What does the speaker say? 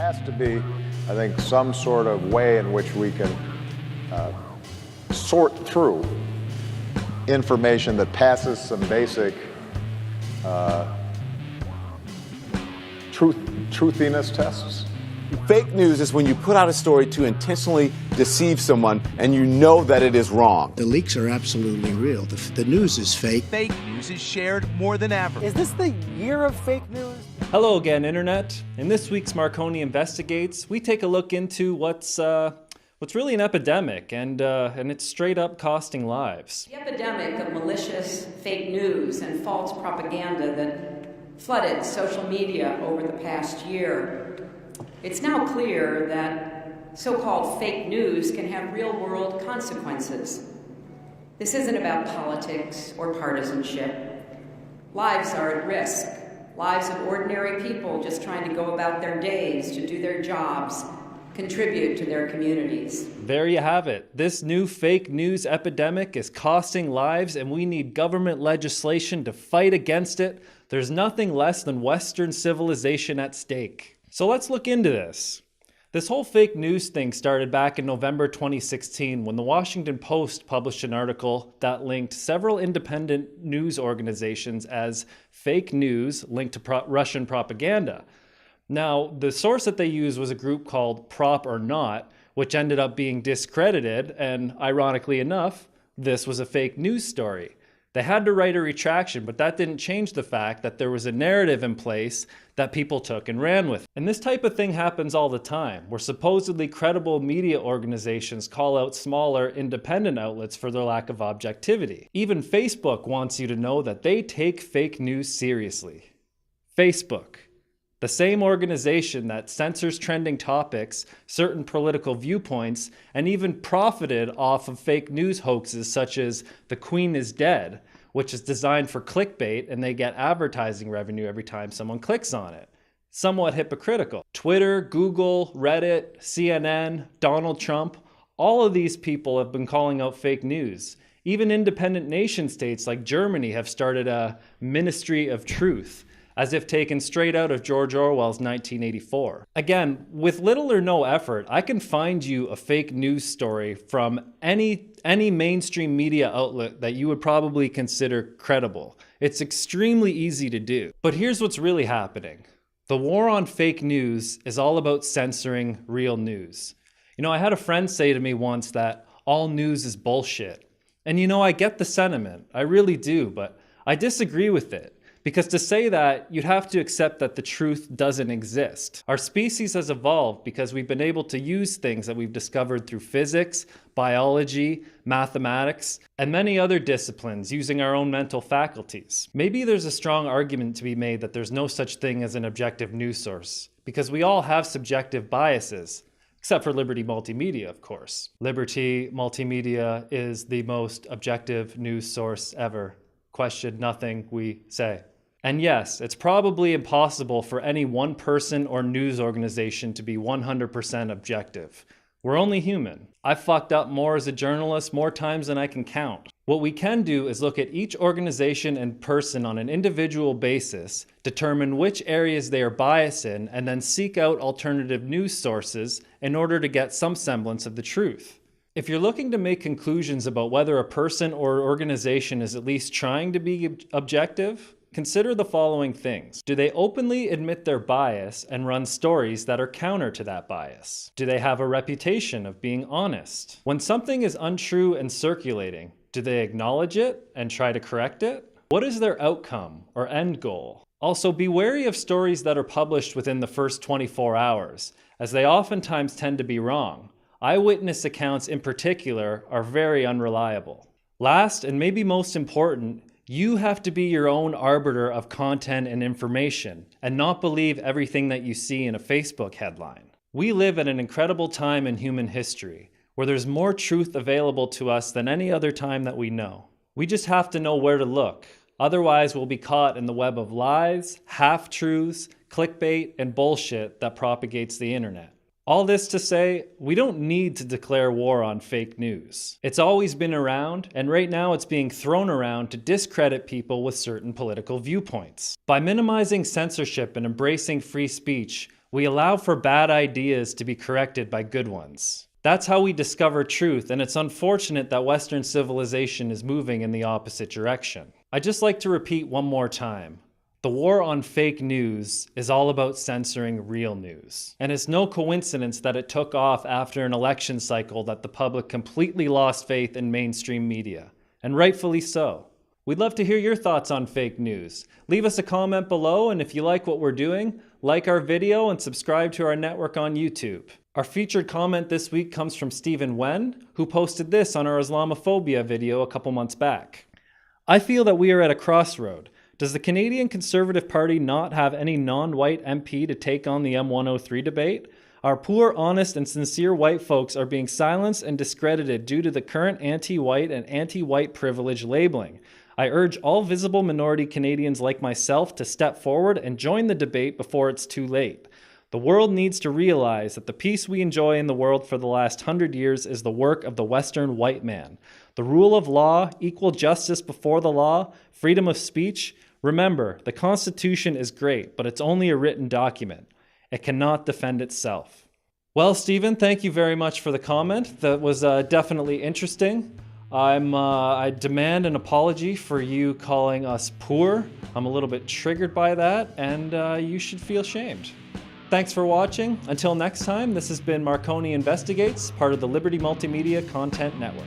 has to be, I think, some sort of way in which we can sort through information that passes some basic truthiness tests. Fake news is when you put out a story to intentionally deceive someone and you know that it is wrong. The leaks are absolutely real. The news is fake. Fake news is shared more than ever. Is this the year of fake news? Hello again, Internet. In this week's Marconi Investigates, we take a look into what's really an epidemic, and it's straight up costing lives. The epidemic of malicious fake news and false propaganda that flooded social media over the past year. It's now clear that so-called fake news can have real-world consequences. This isn't about politics or partisanship. Lives are at risk. Lives of ordinary people just trying to go about their days, to do their jobs, contribute to their communities. There you have it. This new fake news epidemic is costing lives, and we need government legislation to fight against it. There's nothing less than Western civilization at stake. So let's look into this. This whole fake news thing started back in November 2016 when the Washington Post published an article that linked several independent news organizations as fake news linked to Russian propaganda. Now, the source that they used was a group called Prop or Not, which ended up being discredited, and ironically enough, this was a fake news story. They had to write a retraction, but that didn't change the fact that there was a narrative in place that people took and ran with. And this type of thing happens all the time, where supposedly credible media organizations call out smaller independent outlets for their lack of objectivity. Even Facebook wants you to know that they take fake news seriously. Facebook, the same organization that censors trending topics, certain political viewpoints, and even profited off of fake news hoaxes such as "The Queen is Dead," which is designed for clickbait, and they get advertising revenue every time someone clicks on it. Somewhat hypocritical. Twitter, Google, Reddit, CNN, Donald Trump, all of these people have been calling out fake news. Even independent nation states like Germany have started a Ministry of Truth, as if taken straight out of George Orwell's 1984. Again, with little or no effort, I can find you a fake news story from any mainstream media outlet that you would probably consider credible. It's extremely easy to do. But here's what's really happening. The war on fake news is all about censoring real news. I had a friend say to me once that all news is bullshit. And I get the sentiment, I really do, but I disagree with it. Because to say that, you'd have to accept that the truth doesn't exist. Our species has evolved because we've been able to use things that we've discovered through physics, biology, mathematics, and many other disciplines using our own mental faculties. Maybe there's a strong argument to be made that there's no such thing as an objective news source, because we all have subjective biases. Except for Liberty Multimedia, of course. Liberty Multimedia is the most objective news source ever. Question nothing we say. And yes, it's probably impossible for any one person or news organization to be 100% objective. We're only human. I've fucked up more as a journalist more times than I can count. What we can do is look at each organization and person on an individual basis, determine which areas they are biased in, and then seek out alternative news sources in order to get some semblance of the truth. If you're looking to make conclusions about whether a person or organization is at least trying to be objective, consider the following things. Do they openly admit their bias and run stories that are counter to that bias? Do they have a reputation of being honest? When something is untrue and circulating, do they acknowledge it and try to correct it? What is their outcome or end goal? Also, be wary of stories that are published within the first 24 hours, as they oftentimes tend to be wrong. Eyewitness accounts in particular are very unreliable. Last, and maybe most important, you have to be your own arbiter of content and information, and not believe everything that you see in a Facebook headline. We live at an incredible time in human history, where there's more truth available to us than any other time that we know. We just have to know where to look. Otherwise, we'll be caught in the web of lies, half-truths, clickbait, and bullshit that propagates the internet. All this to say, we don't need to declare war on fake news. It's always been around, and right now it's being thrown around to discredit people with certain political viewpoints. By minimizing censorship and embracing free speech, We allow for bad ideas to be corrected by good ones. That's how we discover truth, and it's unfortunate that Western civilization is moving in the opposite direction. I'd just like to repeat one more time. The war on fake news is all about censoring real news. And it's no coincidence that it took off after an election cycle that the public completely lost faith in mainstream media. And rightfully so. We'd love to hear your thoughts on fake news. Leave us a comment below, and if you like what we're doing, like our video and subscribe to our network on YouTube. Our featured comment this week comes from Stephen Wen, who posted this on our Islamophobia video a couple months back. I feel that we are at a crossroad. Does the Canadian Conservative Party not have any non-white MP to take on the M103 debate? Our poor, honest, and sincere white folks are being silenced and discredited due to the current anti-white and anti-white privilege labeling. I urge all visible minority Canadians like myself to step forward and join the debate before it's too late. The world needs to realize that the peace we enjoy in the world for the last 100 years is the work of the Western white man. The rule of law, equal justice before the law, freedom of speech. Remember, the Constitution is great, but it's only a written document. It cannot defend itself. Well, Stephen, thank you very much for the comment. That was definitely interesting. I demand an apology for you calling us poor. I'm a little bit triggered by that, and you should feel shamed. Thanks for watching. Until next time, this has been Marconi Investigates, part of the Liberty Multimedia Content Network.